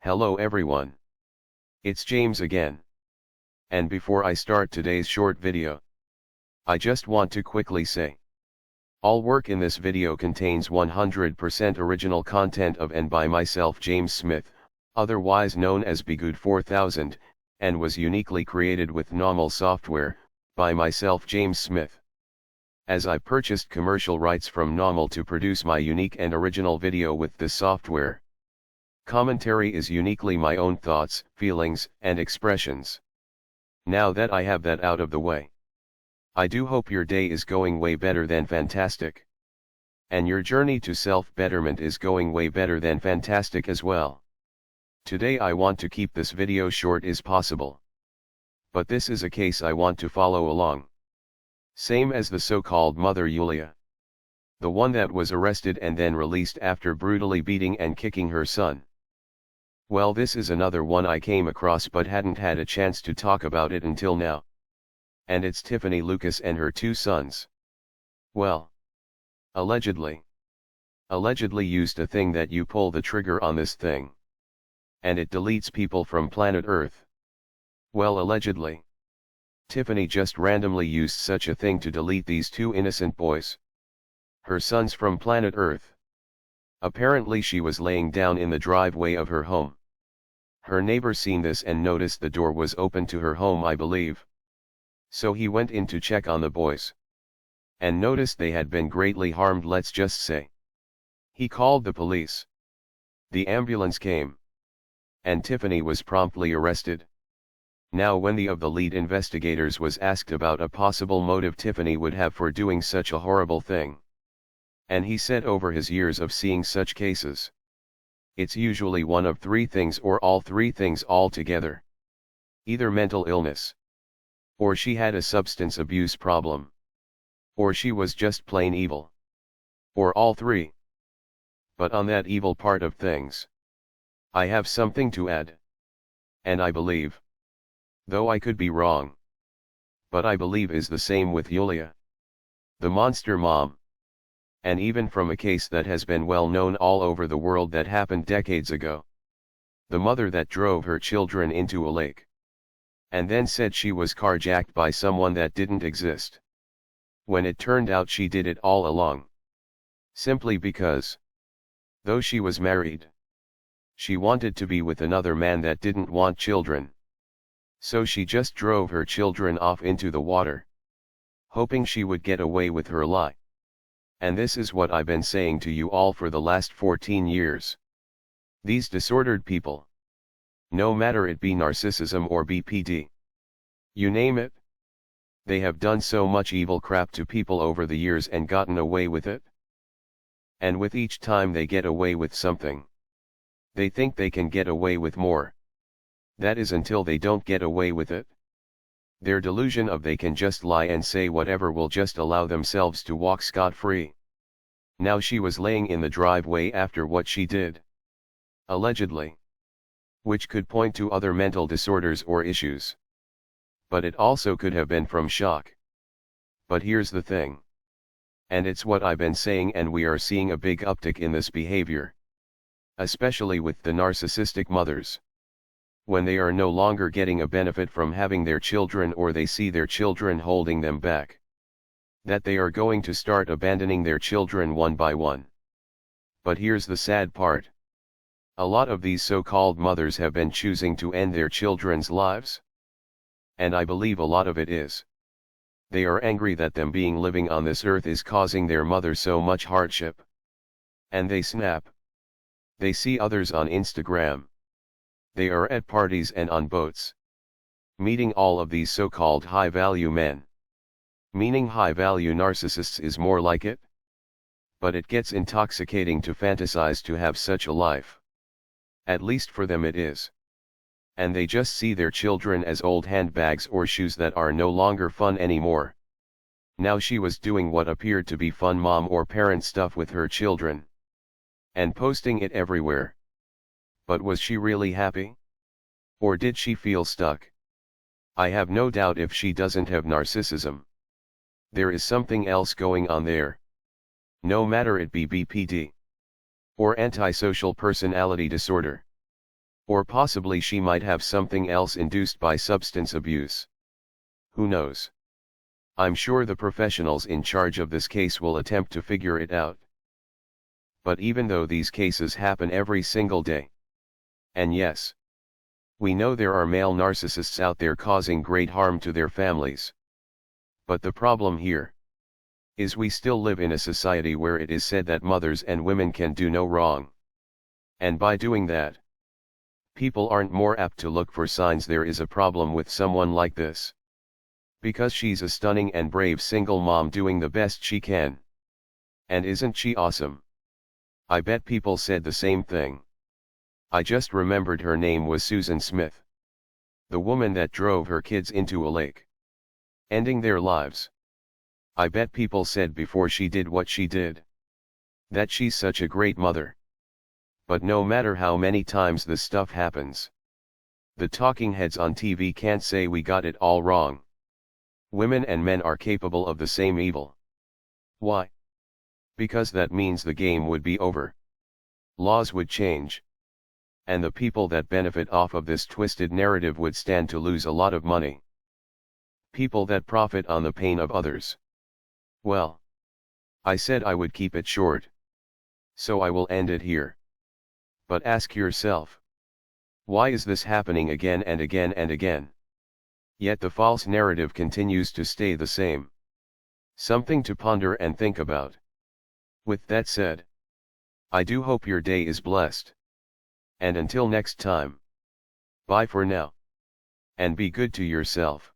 Hello everyone. It's James again. And before I start today's short video, I just want to quickly say, all work in this video contains 100% original content of and by myself James Smith, otherwise known as Bgood 4000, and was uniquely created with NAWMAL software, by myself James Smith. As I purchased commercial rights from NAWMAL to produce my unique and original video with this software. Commentary is uniquely my own thoughts, feelings, and expressions. Now that I have that out of the way, I do hope your day is going way better than fantastic. And your journey to self-betterment is going way better than fantastic as well. Today I want to keep this video short as possible. But this is a case I want to follow along. Same as the so-called mother Yulia. The one that was arrested and then released after brutally beating and kicking her son. Well, this is another one I came across but hadn't had a chance to talk about it until now. And it's Tiffany Lucas and her two sons. Well, allegedly used a thing that you pull the trigger on this thing, and it deletes people from planet Earth. Well, allegedly, Tiffany just randomly used such a thing to delete these two innocent boys, her sons, from planet Earth. Apparently she was laying down in the driveway of her home. Her neighbor seen this and noticed the door was open to her home, I believe. So he went in to check on the boys. And noticed they had been greatly harmed, let's just say. He called the police. The ambulance came. And Tiffany was promptly arrested. Now when the lead investigators was asked about a possible motive Tiffany would have for doing such a horrible thing. And he said over his years of seeing such cases, it's usually one of three things or all three things all together. Either mental illness, or she had a substance abuse problem, or she was just plain evil, or all three. But on that evil part of things, I have something to add. And I believe, though I could be wrong, but I believe is the same with Yulia, the monster mom. And even from a case that has been well known all over the world that happened decades ago. The mother that drove her children into a lake. And then said she was carjacked by someone that didn't exist. When it turned out she did it all along. Simply because, though she was married, she wanted to be with another man that didn't want children. So she just drove her children off into the water, hoping she would get away with her lie. And this is what I've been saying to you all for the last 14 years. These disordered people, no matter it be narcissism or BPD, you name it, they have done so much evil crap to people over the years and gotten away with it. And with each time they get away with something, they think they can get away with more. That is until they don't get away with it. Their delusion of they can just lie and say whatever will just allow themselves to walk scot-free. Now she was laying in the driveway after what she did. Allegedly. Which could point to other mental disorders or issues. But it also could have been from shock. But here's the thing. And it's what I've been saying, and we are seeing a big uptick in this behavior. Especially with the narcissistic mothers. When they are no longer getting a benefit from having their children, or they see their children holding them back, that they are going to start abandoning their children one by one. But here's the sad part. A lot of these so-called mothers have been choosing to end their children's lives. And I believe a lot of it is, they are angry that them being living on this earth is causing their mother so much hardship. And they snap. They see others on Instagram. They are at parties and on boats, meeting all of these so-called high-value men. Meaning high-value narcissists is more like it. But it gets intoxicating to fantasize to have such a life. At least for them it is. And they just see their children as old handbags or shoes that are no longer fun anymore. Now she was doing what appeared to be fun mom or parent stuff with her children. And posting it everywhere. But was she really happy? Or did she feel stuck? I have no doubt if she doesn't have narcissism, there is something else going on there. No matter it be BPD or antisocial personality disorder. Or possibly she might have something else induced by substance abuse. Who knows? I'm sure the professionals in charge of this case will attempt to figure it out. But even though these cases happen every single day, and yes, we know there are male narcissists out there causing great harm to their families. But the problem here is we still live in a society where it is said that mothers and women can do no wrong. And by doing that, people aren't more apt to look for signs there is a problem with someone like this. Because she's a stunning and brave single mom doing the best she can. And isn't she awesome? I bet people said the same thing. I just remembered her name was Susan Smith. The woman that drove her kids into a lake, ending their lives. I bet people said before she did what she did, that she's such a great mother. But no matter how many times this stuff happens, the talking heads on TV can't say we got it all wrong. Women and men are capable of the same evil. Why? Because that means the game would be over. Laws would change. And the people that benefit off of this twisted narrative would stand to lose a lot of money. People that profit on the pain of others. Well, I said I would keep it short. So I will end it here. But ask yourself, why is this happening again and again and again? Yet the false narrative continues to stay the same. Something to ponder and think about. With that said, I do hope your day is blessed. And until next time, bye for now. And be good to yourself.